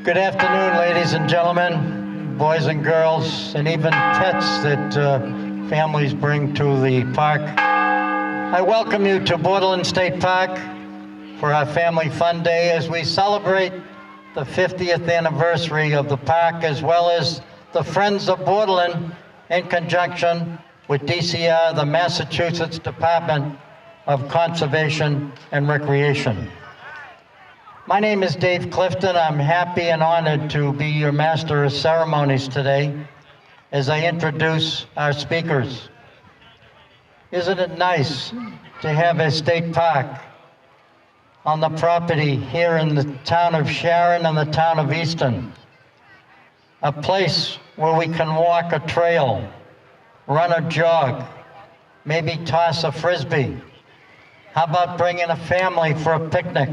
Good afternoon, ladies and gentlemen, boys and girls, and even pets that families bring to the park. I welcome you to Borderland State Park for our Family Fun Day as we celebrate the 50th anniversary of the park, as well as the Friends of Borderland in conjunction with DCR, the Massachusetts Department of Conservation and Recreation. My name is Dave Clifton. I'm happy and honored to be your Master of Ceremonies today as I introduce our speakers. Isn't it nice to have a state park on the property here in the town of Sharon and the town of Easton? A place where we can walk a trail, run a jog, maybe toss a frisbee. How about bringing a family for a picnic?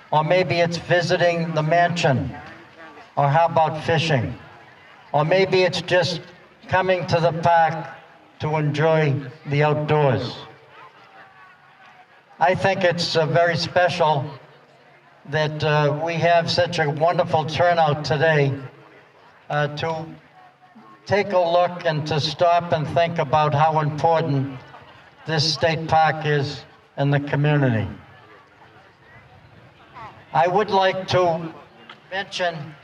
Or maybe it's visiting the mansion. Or how about fishing? Or maybe it's just coming to the park to enjoy the outdoors. I think it's very special that we have such a wonderful turnout today to take a look and to stop and think about how important this state park is in the community. I would like to mention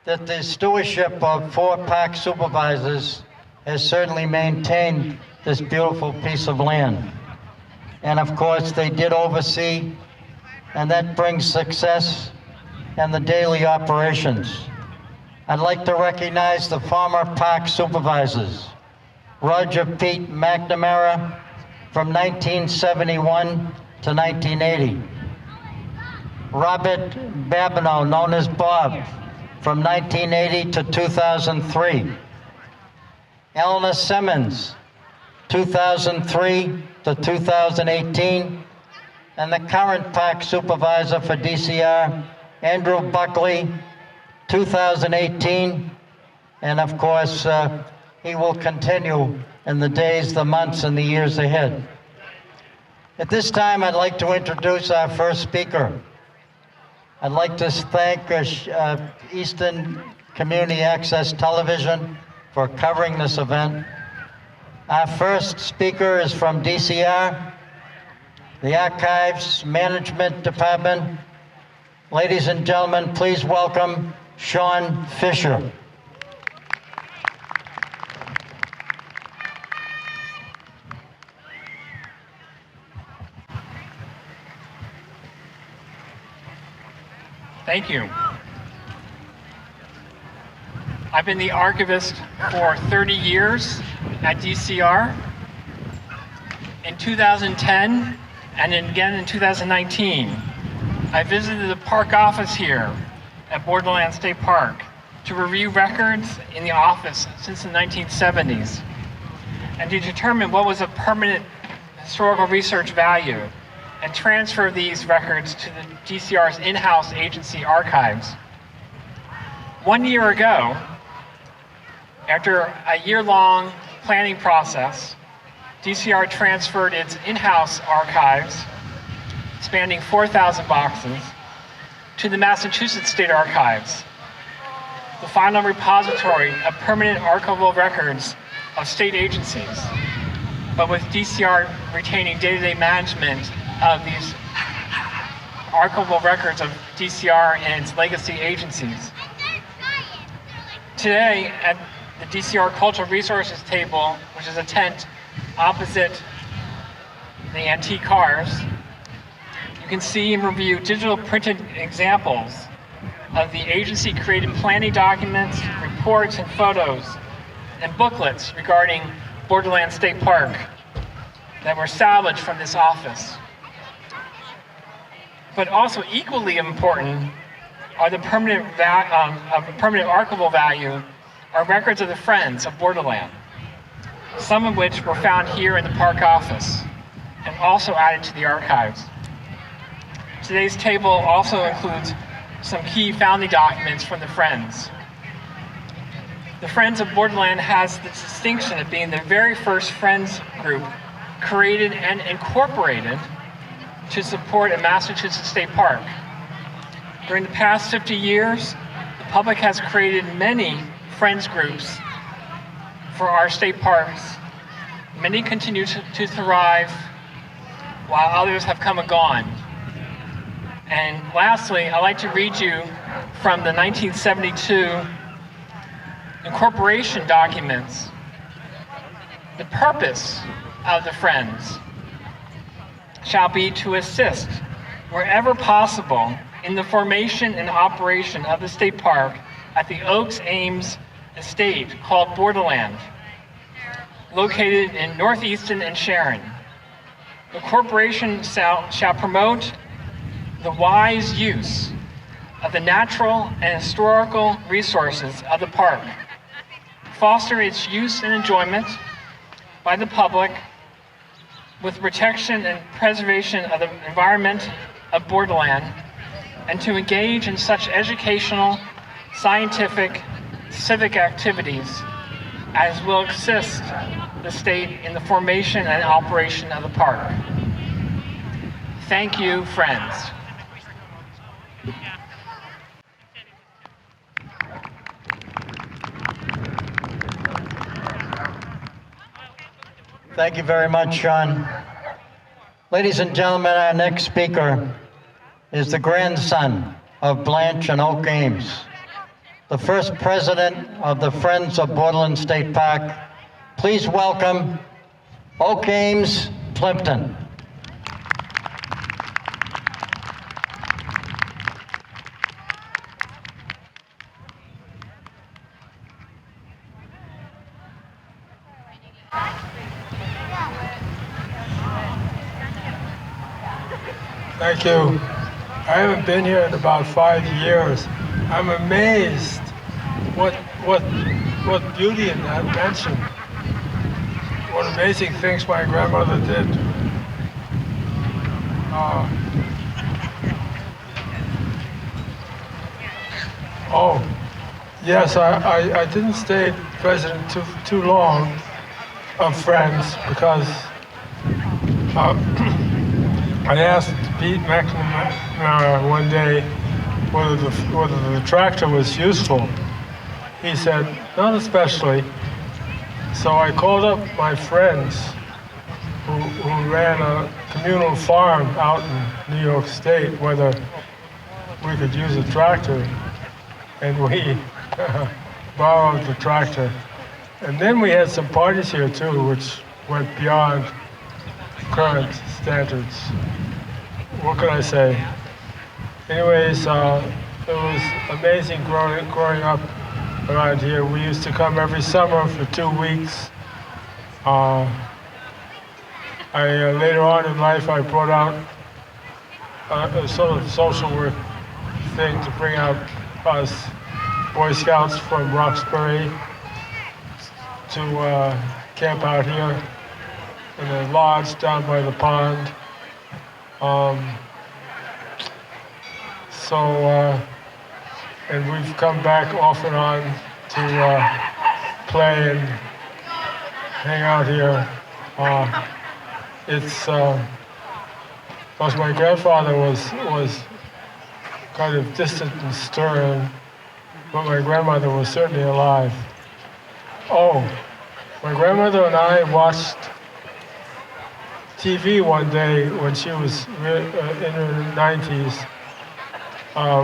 that the stewardship of 4 park supervisors has certainly maintained this beautiful piece of land. And of course, they did oversee, and that brings success in the daily operations. I'd like to recognize the former park supervisors, Roger Pete McNamara from 1971 to 1980. Robert Babineau, known as Bob, from 1980 to 2003. Eleanor Simmons, 2003 to 2018. And the current park supervisor for DCR, Andrew Buckley, 2018. And of course, he will continue in the days, the months, and the years ahead. At this time, I'd like to introduce our first speaker. I'd like to thank Eastern Community Access Television for covering this event. Our first speaker is from DCR, the Archives Management Department. Ladies and gentlemen, please welcome Sean Fisher. Thank you. I've been the archivist for 30 years at DCR. In 2010 and then again in 2019, I visited the park office here at Borderland State Park to review records in the office since the 1970s and to determine what was a permanent historical research value and transfer these records to the DCR's in-house agency archives. 1 year ago, after a year-long planning process, DCR transferred its in-house archives, spanning 4,000 boxes, to the Massachusetts State Archives, the final repository of permanent archival records of state agencies, but with DCR retaining day-to-day management of these archival records of DCR and its legacy agencies. Today, at the DCR Cultural Resources table, which is a tent opposite the antique cars, you can see and review digital printed examples of the agency-created planning documents, reports, and photos, and booklets regarding Borderland State Park that were salvaged from this office. But also equally important are the permanent archival value are records of the Friends of Borderland, some of which were found here in the park office and also added to the archives. Today's table also includes some key founding documents from the Friends. The Friends of Borderland has the distinction of being the very first Friends group created and incorporated to support a Massachusetts state park. During the past 50 years, the public has created many friends groups for our state parks. Many continue to thrive, while others have come and gone. And lastly, I'd like to read you from the 1972 incorporation documents. The purpose of the Friends shall be to assist wherever possible in the formation and operation of the state park at the Oaks Ames estate called Borderland, located in Northeaston and Sharon. The corporation shall promote the wise use of the natural and historical resources of the park, foster its use and enjoyment by the public with protection and preservation of the environment of Borderland, and to engage in such educational, scientific, civic activities as will assist the state in the formation and operation of the park. Thank you, friends. Thank you very much, Sean. Ladies and gentlemen, our next speaker is the grandson of Blanche and Oak Ames, the first president of the Friends of Borderland State Park. Please welcome Oak Ames Plimpton. Thank you. I haven't been here in about 5 years. I'm amazed what beauty in that mansion. What amazing things my grandmother did. Oh, yes, I didn't stay president too long of Friends because I asked Pete McNamara one day whether the tractor was useful. He said, not especially. So I called up my friends who ran a communal farm out in New York State, whether we could use a tractor, and we borrowed the tractor. And then we had some parties here too, which went beyond current standards. What can I say? Anyways, it was amazing growing up around here. We used to come every summer for 2 weeks. Later on in life, I brought out a sort of social work thing to bring out us Boy Scouts from Roxbury to camp out here in a lodge down by the pond. And we've come back off and on to play and hang out here. Because my grandfather was kind of distant and stern, but my grandmother was certainly alive. Oh, my grandmother and I watched TV one day when she was in her 90s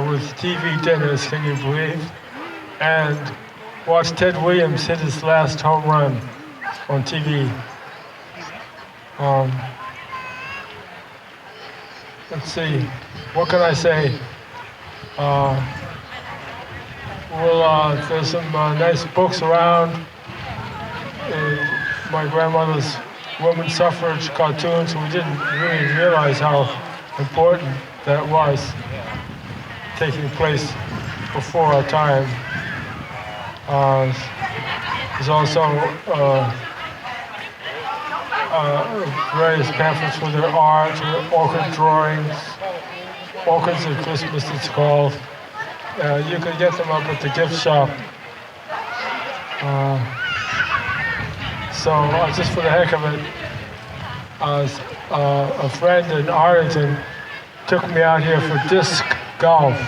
with TV dinners, can you believe? And watched Ted Williams hit his last home run on TV. Let's see, what can I say? There's some nice books around. My grandmother's women's suffrage cartoons. We didn't really realize how important that was, taking place before our time. There's also various pamphlets with their art, orchid drawings, Orchids at Christmas it's called. You can get them up at the gift shop. Just for the heck of it, a friend in Arlington took me out here for disc golf.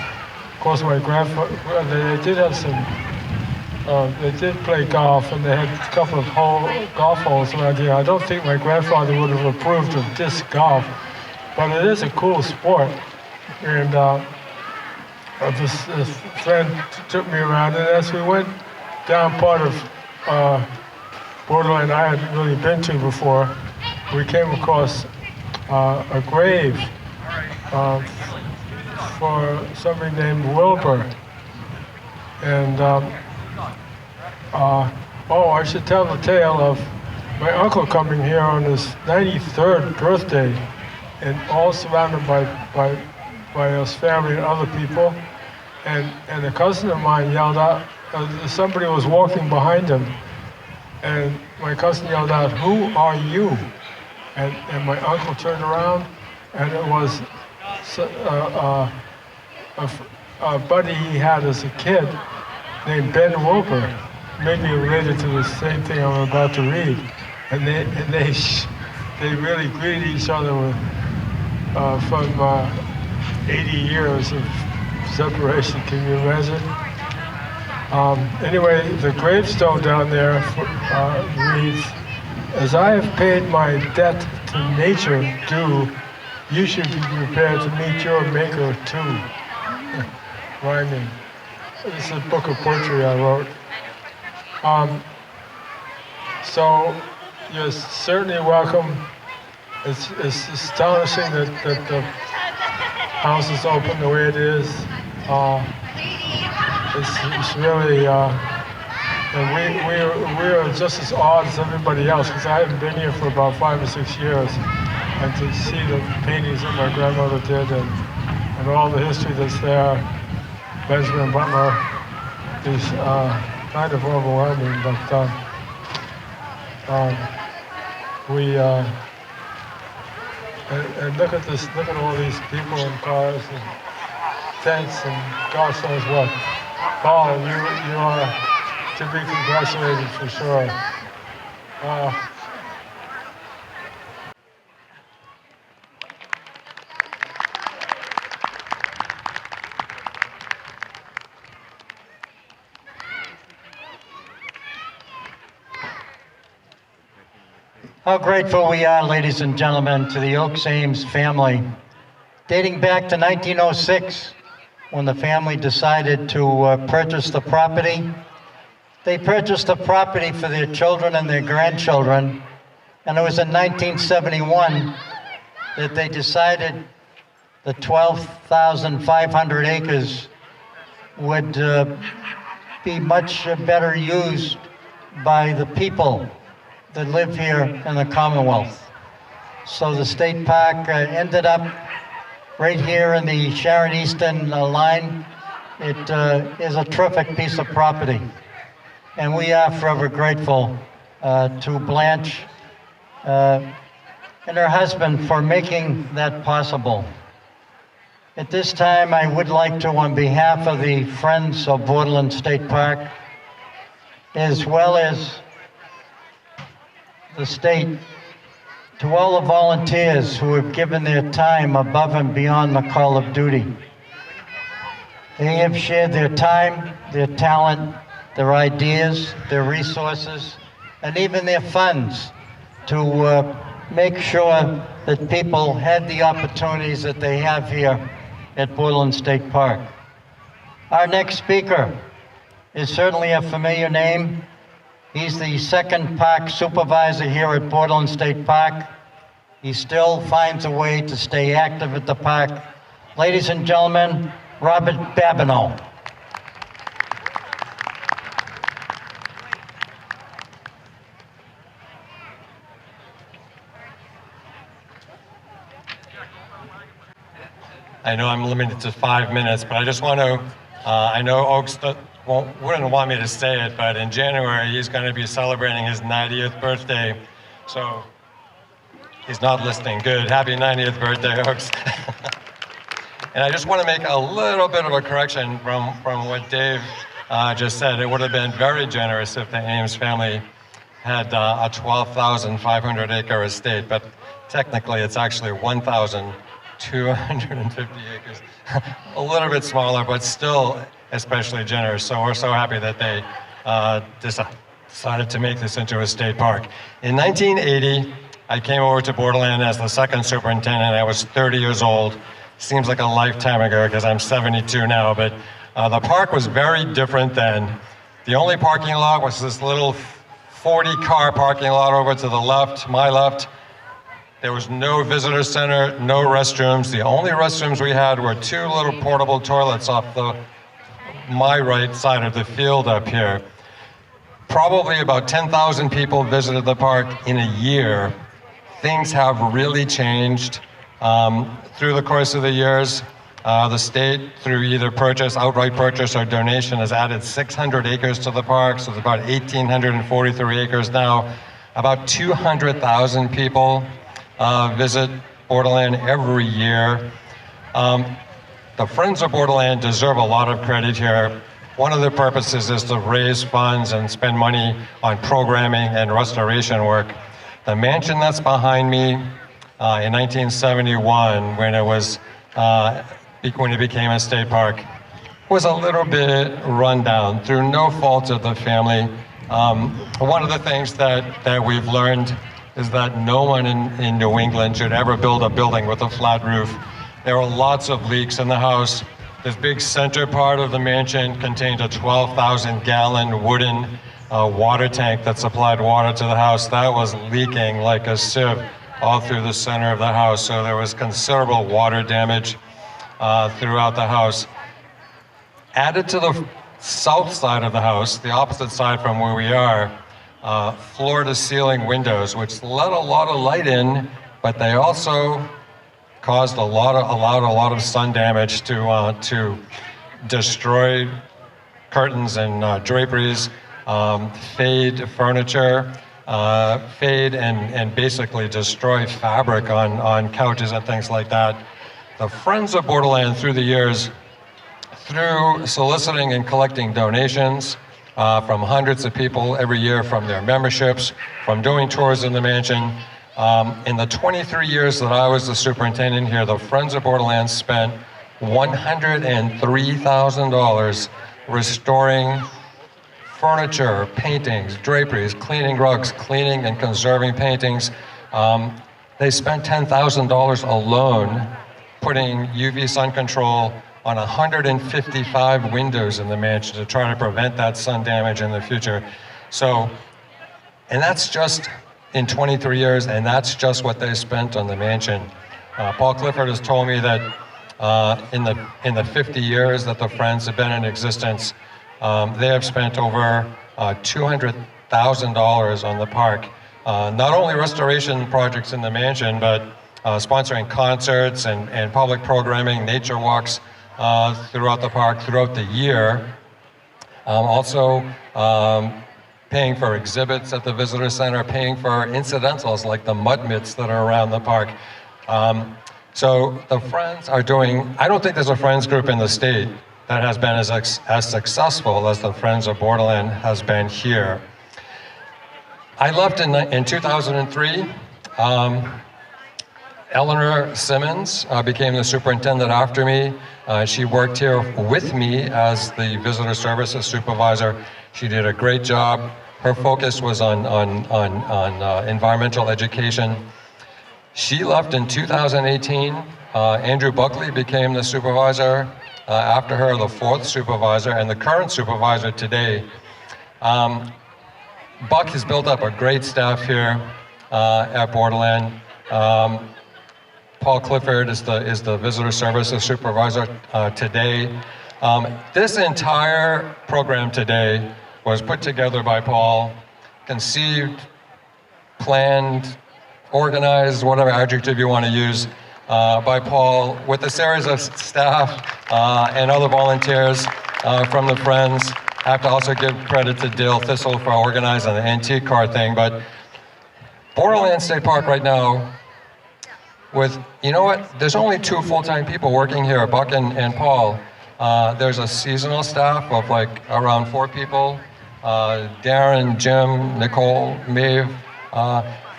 Of course, my grandfather, they did have some, they did play golf, and they had a couple of golf holes around here. I don't think my grandfather would have approved of disc golf, but it is a cool sport. And this friend took me around, and as we went down part of Borderland I hadn't really been to before, we came across a grave for somebody named Wilbur. And I should tell the tale of my uncle coming here on his 93rd birthday, and all surrounded by his family and other people. And a cousin of mine yelled out, somebody was walking behind him, and my cousin yelled out, "Who are you?" And my uncle turned around, and it was a buddy he had as a kid named Ben Wilbur, maybe related to the same thing I'm about to read. And they really greeted each other with, from 80 years of separation. Can you imagine? Anyway, the gravestone down there reads, "As I have paid my debt to nature due, you should be prepared to meet your maker too." Rhyming. This is a book of poetry I wrote. So you're certainly welcome. It's astonishing that the house is open the way it is. It's really, and we are just as odd as everybody else, because I haven't been here for about 5 or 6 years, and to see the paintings that my grandmother did and all the history that's there, Benjamin Butler, is kind of overwhelming. But and look at this, look at all these people in cars and tents and gosh knows what. Paul, you are to be congratulated for sure. How grateful we are, ladies and gentlemen, to the Oaks Ames family. Dating back to 1906, when the family decided to purchase the property. They purchased the property for their children and their grandchildren, and it was in 1971 that they decided the 12,500 acres would be much better used by the people that live here in the Commonwealth. So the state park ended up right here in the Sharon Easton line. It is a terrific piece of property. And we are forever grateful to Blanche and her husband for making that possible. At this time, I would like to, on behalf of the Friends of Borderland State Park, as well as the state, to all the volunteers who have given their time above and beyond the call of duty. They have shared their time, their talent, their ideas, their resources, and even their funds to make sure that people had the opportunities that they have here at Borderland State Park. Our next speaker is certainly a familiar name. He's the second park supervisor here at Borderland State Park. He still finds a way to stay active at the park. Ladies and gentlemen, Robert Babineau. I know I'm limited to 5 minutes, but I just want to, I know Oaks wouldn't want me to say it, but in January, he's going to be celebrating his 90th birthday. So he's not listening. Good. Happy 90th birthday, Oaks. And I just want to make a little bit of a correction from what Dave just said. It would have been very generous if the Ames family had a 12,500 acre estate, but technically it's actually 1,200 250 acres. A little bit smaller, but still especially generous. So we're so happy that they decided to make this into a state park. In 1980, I came over to Borderland as the second superintendent. I was 30 years old. Seems like a lifetime ago because I'm 72 now, but the park was very different then. The only parking lot was this little 40-car parking lot over to the left, my left. There was no visitor center, no restrooms. The only restrooms we had were two little portable toilets off my right side of the field up here. Probably about 10,000 people visited the park in a year. Things have really changed through the course of the years. The state, through either outright purchase or donation, has added 600 acres to the park, so it's about 1,843 acres now. About 200,000 people visit Borderland every year. The Friends of Borderland deserve a lot of credit here. One of the purposes is to raise funds and spend money on programming and restoration work. The mansion that's behind me in 1971, when it became a state park, was a little bit run down through no fault of the family. One of the things that we've learned is that no one in New England should ever build a building with a flat roof. There are lots of leaks in the house. This big center part of the mansion contained a 12,000-gallon wooden water tank that supplied water to the house. That was leaking like a sieve all through the center of the house, so there was considerable water damage throughout the house. Added to the south side of the house, the opposite side from where we are, floor-to-ceiling windows, which let a lot of light in, but they also caused allowed a lot of sun damage to destroy curtains and draperies, fade furniture, fade and basically destroy fabric on couches and things like that. The Friends of Borderland, through the years, through soliciting and collecting donations from hundreds of people every year, from their memberships, from doing tours in the mansion. In the 23 years that I was the superintendent here, the Friends of Borderland spent $103,000 restoring furniture, paintings, draperies, cleaning rugs, cleaning and conserving paintings. They spent $10,000 alone putting UV sun control on 155 windows in the mansion to try to prevent that sun damage in the future. So, and that's just in 23 years, and that's just what they spent on the mansion. Paul Clifford has told me that in the 50 years that the Friends have been in existence, they have spent over $200,000 on the park. Not only restoration projects in the mansion, but sponsoring concerts and public programming, nature walks throughout the park throughout the year. Also paying for exhibits at the visitor center, paying for incidentals like the mud mitts that are around the park. So the Friends are doing, I don't think there's a Friends group in the state that has been as successful as the Friends of Borderland has been here. I left in 2003. Eleanor Simmons became the superintendent after me. She worked here with me as the visitor services supervisor. She did a great job. Her focus was on environmental education. She left in 2018. Andrew Buckley became the supervisor after her, the fourth supervisor, and the current supervisor today. Buck has built up a great staff here at Borderland. Paul Clifford is the visitor services supervisor today. This entire program today was put together by Paul, conceived, planned, organized, whatever adjective you want to use, by Paul, with a series of staff and other volunteers from the Friends. I have to also give credit to Dale Thistle for organizing the antique car thing, but Borderland State Park right now, you know what, there's only two full-time people working here, Buck and Paul. There's a seasonal staff of like around 4 people. Darren, Jim, Nicole, Maeve.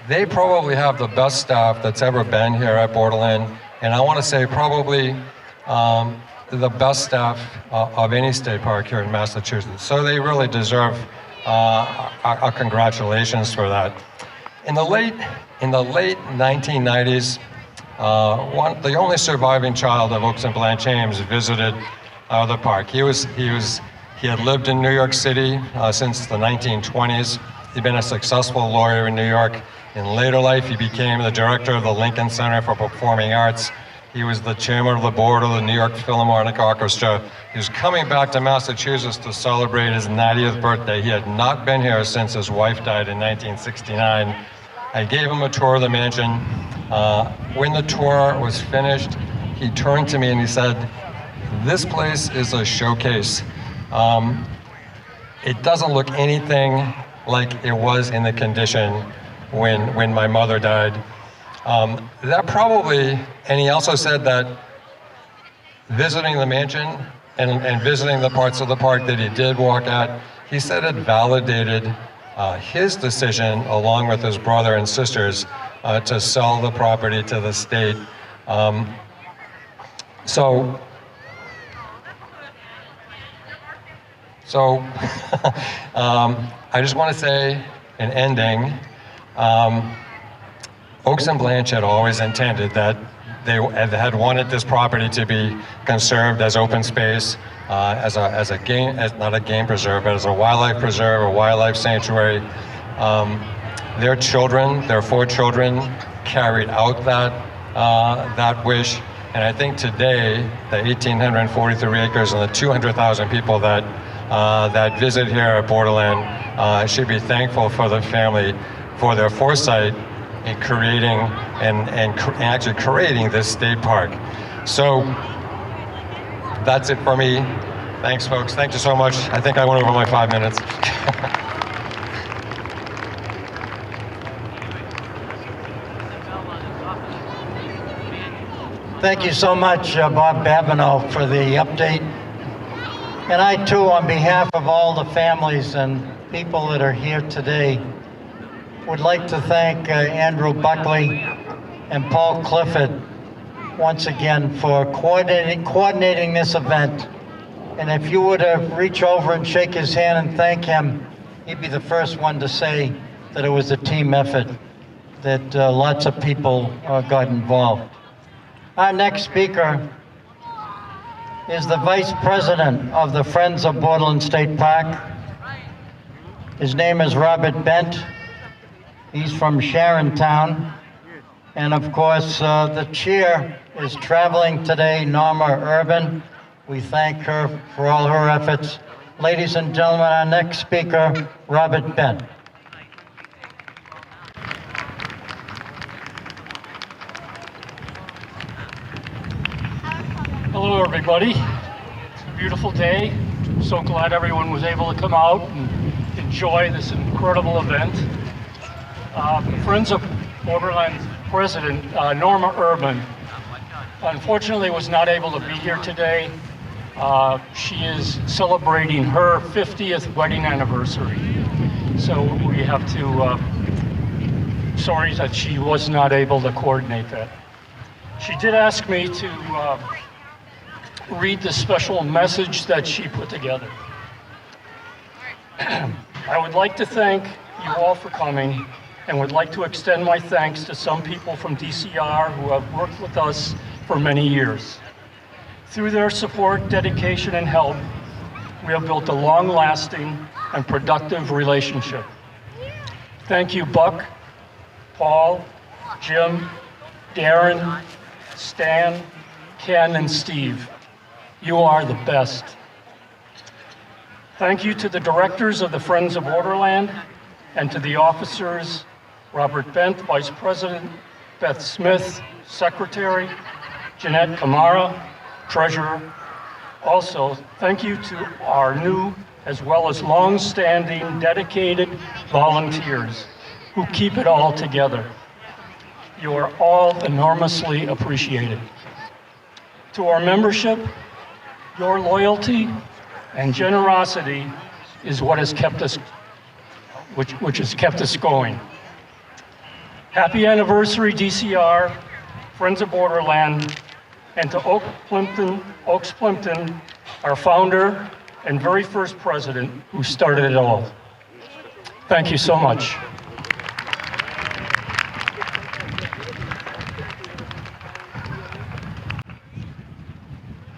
They probably have the best staff that's ever been here at Borderland. and I want to say probably the best staff of any state park here in Massachusetts. So they really deserve our congratulations for that. In the late 1990s, the only surviving child of Oaks and Blanche Ames visited the park. He had lived in New York City since the 1920s. He'd been a successful lawyer in New York. In later life, he became the director of the Lincoln Center for Performing Arts. He was the chairman of the board of the New York Philharmonic Orchestra. He was coming back to Massachusetts to celebrate his 90th birthday. He had not been here since his wife died in 1969. I gave him a tour of the mansion. When the tour was finished, he turned to me and he said, "This place is a showcase. It doesn't look anything like it was in the condition when my mother died." That probably, and he also said that visiting the mansion and visiting the parts of the park that he did walk at, he said it validated his decision, along with his brother and sisters, to sell the property to the state. So I just want to say, in ending, Oaks and Blanche had always intended that they had wanted this property to be conserved as open space, as not a game preserve, but as a wildlife preserve, a wildlife sanctuary. Their children, their 4 children, carried out that wish, and I think today the 1,843 acres and the 200,000 people that visit here at Borderland should be thankful for the family for their foresight in creating and actually creating this state park. So that's it for me. Thanks, folks. Thank you so much. I think I went over my 5 minutes. Thank you so much, Bob Babineau, for the update. And I, too, on behalf of all the families and people that are here today, would like to thank Andrew Buckley and Paul Clifford once again for coordinating this event. And if you were to reach over and shake his hand and thank him, he'd be the first one to say that it was a team effort, that lots of people got involved. Our next speaker is the Vice President of the Friends of Borderland State Park. His name is Robert Bent. He's from Sharontown. And of course, the chair is traveling today, Norma Urban. We thank her for all her efforts. Ladies and gentlemen, our next speaker, Robert Bent. Hello, everybody. It's a beautiful day. So glad everyone was able to come out and enjoy this incredible event. Friends of Borderland's president, Norma Urban, unfortunately was not able to be here today. She is celebrating her 50th wedding anniversary. So we have to, sorry that she was not able to coordinate that. She did ask me to read the special message that she put together. I would like to thank you all for coming and would like to extend my thanks to some people from DCR who have worked with us for many years. Through their support, dedication, and help, we have built a long-lasting and productive relationship. Thank you, Buck, Paul, Jim, Darren, Stan, Ken, and Steve. You are the best. Thank you to the directors of the Friends of Borderland and to the officers, Robert Bent, Vice President, Beth Smith, Secretary, Jeanette Kamara, Treasurer. Also, thank you to our new as well as long-standing dedicated volunteers who keep it all together. You are all enormously appreciated. To our membership, your loyalty and generosity is what has kept us, which has kept us going. Happy anniversary, DCR, Friends of Borderland, and to Oaks Plimpton, our founder and very first president who started it all. Thank you so much.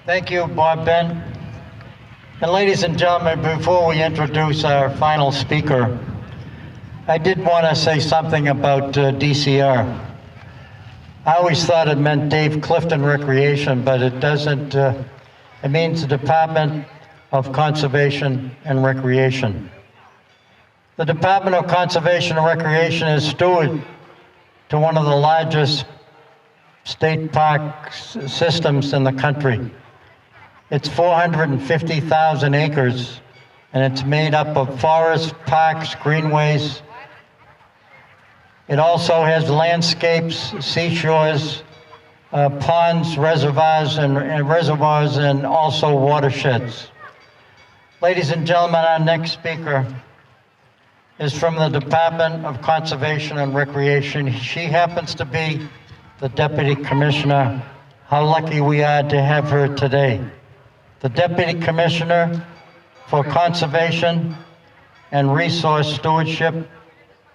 Thank you, Bob Ben. And ladies and gentlemen, before we introduce our final speaker, I did want to say something about DCR. I always thought it meant Dave Clifton Recreation, but it doesn't. It means the Department of Conservation and Recreation. The Department of Conservation and Recreation is steward to one of the largest state park systems in the country. It's 450,000 acres, and it's made up of forests, parks, greenways. It also has landscapes, seashores, ponds, reservoirs, and also watersheds. Ladies and gentlemen, our next speaker is from the Department of Conservation and Recreation. She happens to be the Deputy Commissioner. How lucky we are to have her today. The Deputy Commissioner for Conservation and Resource Stewardship,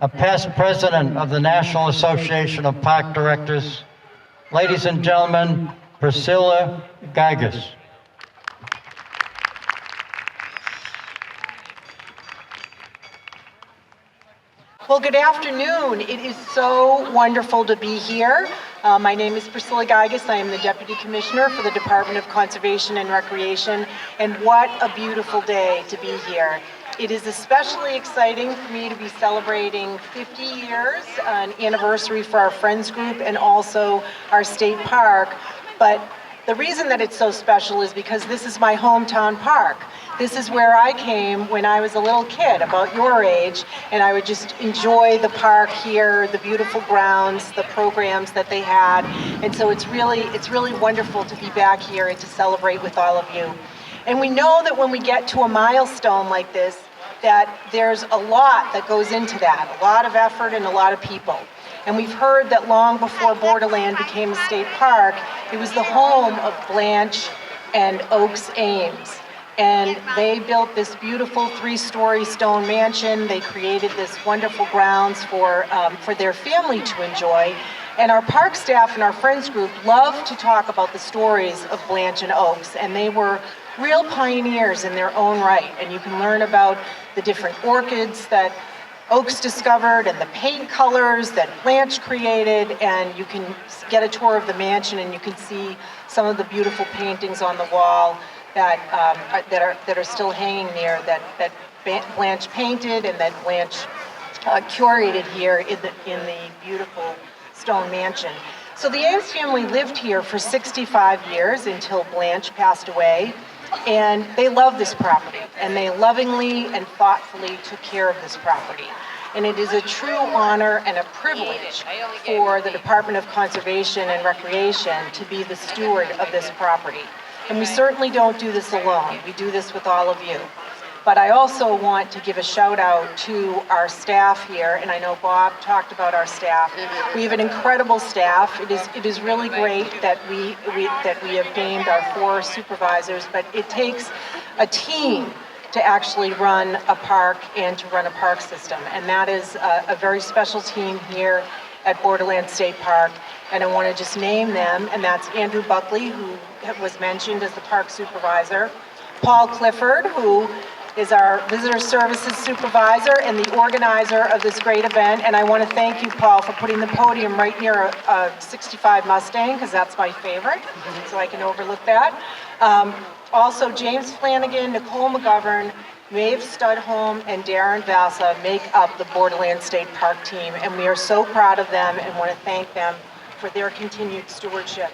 a past president of the National Association of Park Directors. Ladies and gentlemen, Priscilla Geigis. Well, good afternoon. It is so wonderful to be here. My name is Priscilla Geigis. I am the Deputy Commissioner for the Department of Conservation and Recreation, and what a beautiful day to be here. It is especially exciting for me to be celebrating 50 years, an anniversary for our Friends group and also our state park. But the reason that it's so special is because this is my hometown park. This is where I came when I was a little kid, about your age, and I would just enjoy the park here, the beautiful grounds, the programs that they had. And so it's really wonderful to be back here and to celebrate with all of you. And we know that when we get to a milestone like this, that there's a lot that goes into that, a lot of effort and a lot of people. And we've heard that long before Borderland became a state park, it was the home of Blanche and Oaks Ames. And they built this beautiful 3-story stone mansion. They created this wonderful grounds for their family to enjoy. And our park staff and our Friends group love to talk about the stories of Blanche and Oaks. And they were real pioneers in their own right. And you can learn about the different orchids that Oaks discovered and the paint colors that Blanche created. And you can get a tour of the mansion and you can see some of the beautiful paintings on the wall that are still hanging there that Blanche painted and that Blanche curated here in the beautiful stone mansion. So the Ames family lived here for 65 years until Blanche passed away, and they love this property, and they lovingly and thoughtfully took care of this property. And it is a true honor and a privilege for the Department of Conservation and Recreation to be the steward of this property. And we certainly don't do this alone. We do this with all of you. But I also want to give a shout out to our staff here, and I know Bob talked about our staff. We have an incredible staff. It is really great that we have named our 4 supervisors, but it takes a team to actually run a park and to run a park system. And that is a very special team here at Borderland State Park. And I want to just name them, and that's Andrew Buckley, who was mentioned as the park supervisor, Paul Clifford, who is our visitor services supervisor and the organizer of this great event. And I want to thank you, Paul, for putting the podium right near a 65 Mustang, because that's my favorite, so I can overlook that. Also, James Flanagan, Nicole McGovern, Maeve Studholm, and Darren Vassa make up the Borderland State Park team, and we are so proud of them and want to thank them for their continued stewardship.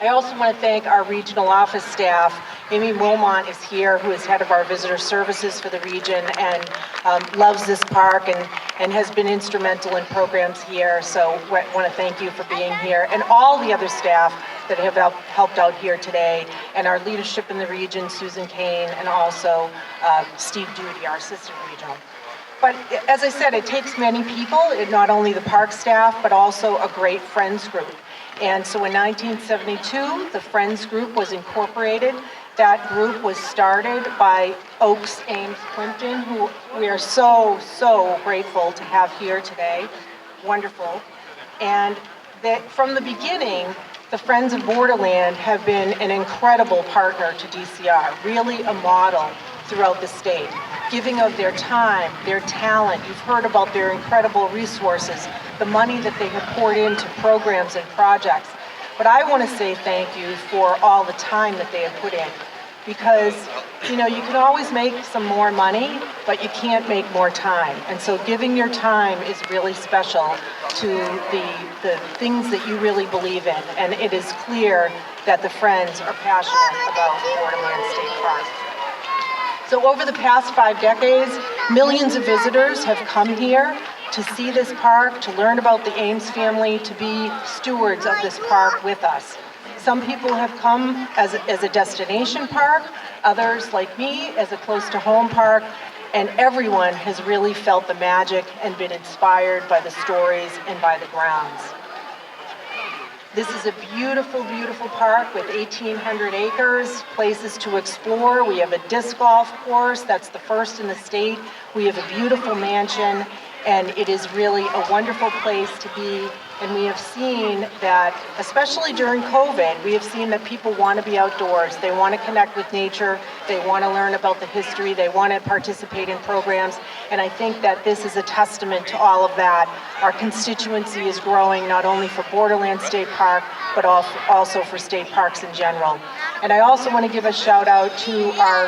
I also want to thank our regional office staff. Amy Wilmont is here, who is head of our visitor services for the region and loves this park and has been instrumental in programs here. So I want to thank you for being here, and all the other staff that have helped out here today, and our leadership in the region, Susan Kane, and also Steve Duty, our assistant regional. But as I said, it takes many people, not only the park staff, but also a great Friends group. And so in 1972, the Friends Group was incorporated. That group was started by Oaks, Ames, Plimpton, who we are so, so grateful to have here today. Wonderful. And that from the beginning, the Friends of Borderland have been an incredible partner to DCR, really a model throughout the state, giving of their time, their talent. You've heard about their incredible resources, the money that they have poured into programs and projects. But I want to say thank you for all the time that they have put in, because you know, you can always make some more money, but you can't make more time. And so giving your time is really special to the things that you really believe in. And it is clear that the Friends are passionate about Borderland State Park. So over the past 5 decades, millions of visitors have come here to see this park, to learn about the Ames family, to be stewards of this park with us. Some people have come as a destination park, others, like me, as a close-to-home park, and everyone has really felt the magic and been inspired by the stories and by the grounds. This is a beautiful, beautiful park with 1,800 acres, places to explore. We have a disc golf course, that's the first in the state. We have a beautiful mansion, and it is really a wonderful place to be. And we have seen that, especially during COVID, we have seen that people want to be outdoors. They want to connect with nature. They want to learn about the history. They want to participate in programs. And I think that this is a testament to all of that. Our constituency is growing not only for Borderland State Park, but also for state parks in general. And I also want to give a shout out to our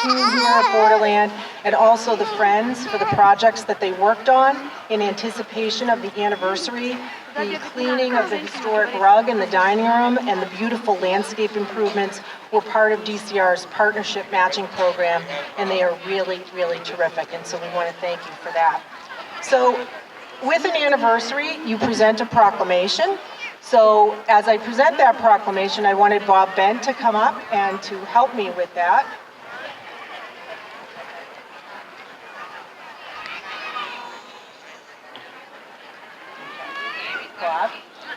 team here at Borderland, and also the Friends for the projects that they worked on in anticipation of the anniversary. The cleaning of the historic rug in the dining room and the beautiful landscape improvements were part of DCR's partnership matching program, and they are really, really terrific. And so we want to thank you for that. So with an anniversary, you present a proclamation. So as I present that proclamation, I wanted Bob Bent to come up and to help me with that. Bob.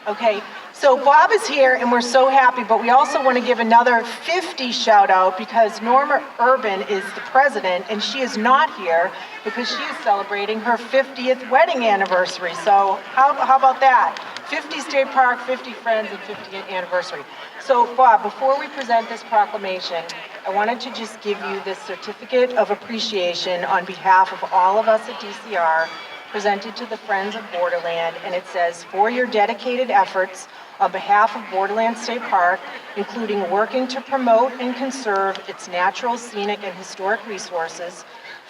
Okay, so Bob is here and we're so happy, but we also want to give another 50 shout out because Norma Urban is the president and she is not here because she is celebrating her 50th wedding anniversary. So how about that? 50 State Park, 50 Friends, and 50th anniversary. So Bob, before we present this proclamation, I wanted to just give you this certificate of appreciation on behalf of all of us at DCR, presented to the Friends of Borderland, and it says, for your dedicated efforts on behalf of Borderland State Park, including working to promote and conserve its natural, scenic, and historic resources,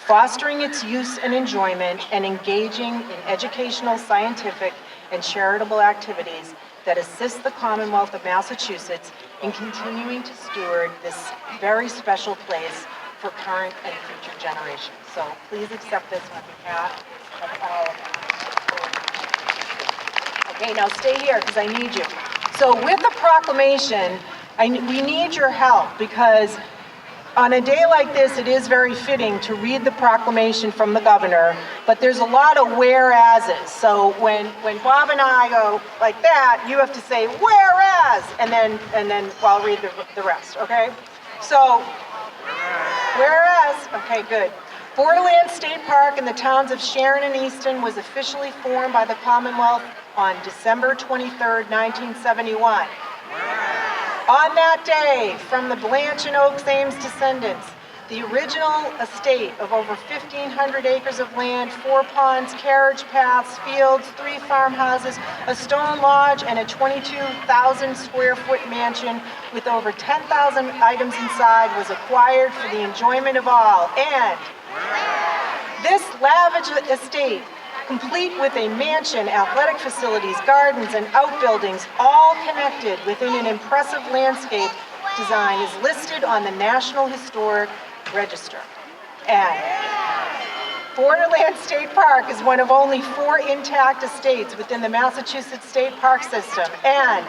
fostering its use and enjoyment, and engaging in educational, scientific, and charitable activities that assist the Commonwealth of Massachusetts in continuing to steward this very special place for current and future generations. So please accept this on behalf of all of us. Okay, now stay here because I need you. So with the proclamation, we need your help because on a day like this, it is very fitting to read the proclamation from the governor, but there's a lot of whereases. So when Bob and I go like that, you have to say whereas, and then I'll read the rest, okay? So, whereas, okay, good. Borderland State Park in the towns of Sharon and Easton was officially formed by the Commonwealth on December 23rd, 1971. On that day, from the Blanche and Oaks Ames descendants, the original estate of over 1,500 acres of land, 4 ponds, carriage paths, fields, 3 farmhouses, a stone lodge, and a 22,000 square foot mansion with over 10,000 items inside was acquired for the enjoyment of all. And this lavish estate, complete with a mansion, athletic facilities, gardens, and outbuildings, all connected within an impressive landscape design, is listed on the National Historic Register. And Borderland State Park is one of only 4 intact estates within the Massachusetts State Park System. And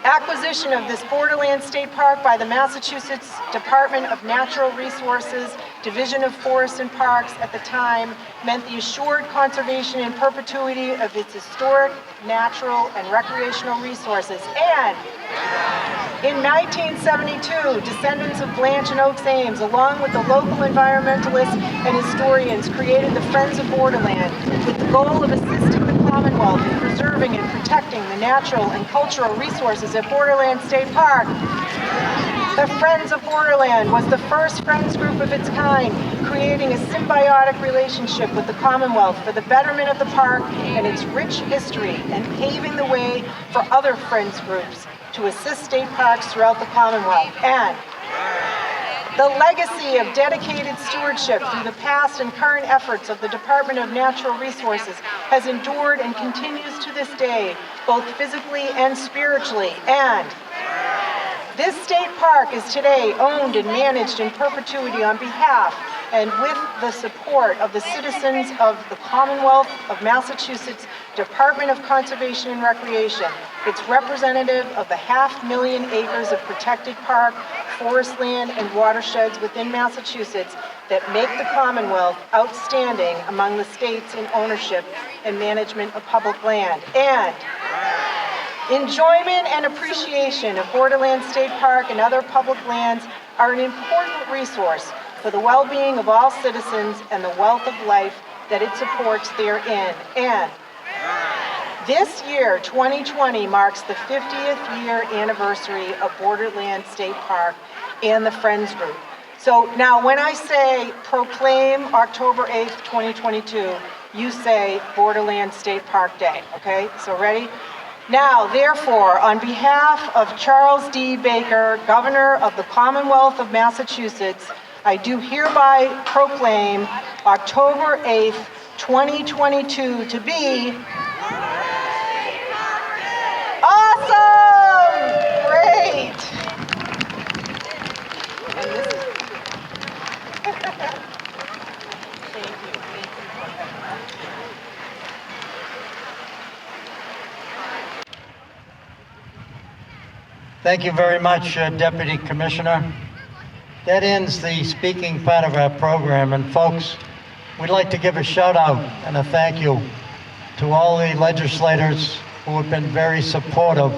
acquisition of this Borderland State Park by the Massachusetts Department of Natural Resources Division of Forests and Parks at the time meant the assured conservation in perpetuity of its historic, natural, and recreational resources. And in 1972, descendants of Blanche and Oaks Ames, along with the local environmentalists and historians, created the Friends of Borderland with the goal of assisting the Commonwealth in preserving and protecting the natural and cultural resources at Borderland State Park. The Friends of Borderland was the first Friends group of its kind, creating a symbiotic relationship with the Commonwealth for the betterment of the park and its rich history, and paving the way for other Friends groups to assist state parks throughout the Commonwealth. And the legacy of dedicated stewardship through the past and current efforts of the Department of Natural Resources has endured and continues to this day, both physically and spiritually. And this state park is today owned and managed in perpetuity on behalf and with the support of the citizens of the Commonwealth of Massachusetts Department of Conservation and Recreation. It's representative of the 500,000 acres of protected park, forest land, and watersheds within Massachusetts that make the Commonwealth outstanding among the states in ownership and management of public land. And enjoyment and appreciation of Borderland State Park and other public lands are an important resource for the well-being of all citizens and the wealth of life that it supports therein. And this year, 2020, marks the 50th year anniversary of Borderland State Park and the Friends Group. So now when I say proclaim October 8th, 2022, you say Borderland State Park Day, okay? So ready? Now, therefore, on behalf of Charles D. Baker, Governor of the Commonwealth of Massachusetts, I do hereby proclaim October 8th, 2022 to be awesome! Great! And this is thank you. Thank you very much, Deputy Commissioner. That ends the speaking part of our program. And folks, we'd like to give a shout out and a thank you to all the legislators who have been very supportive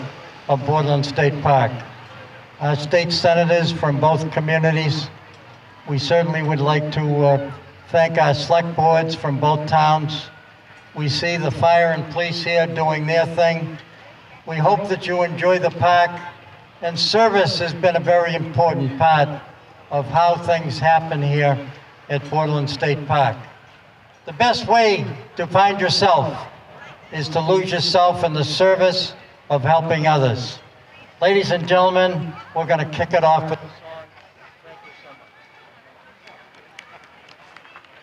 of Borderland State Park. Our state senators from both communities. We certainly would like to thank our select boards from both towns. We see the fire and police here doing their thing. We hope that you enjoy the park, and service has been a very important part of how things happen here at Borderland State Park. The best way to find yourself is to lose yourself in the service of helping others. Ladies and gentlemen, we're going to kick it off with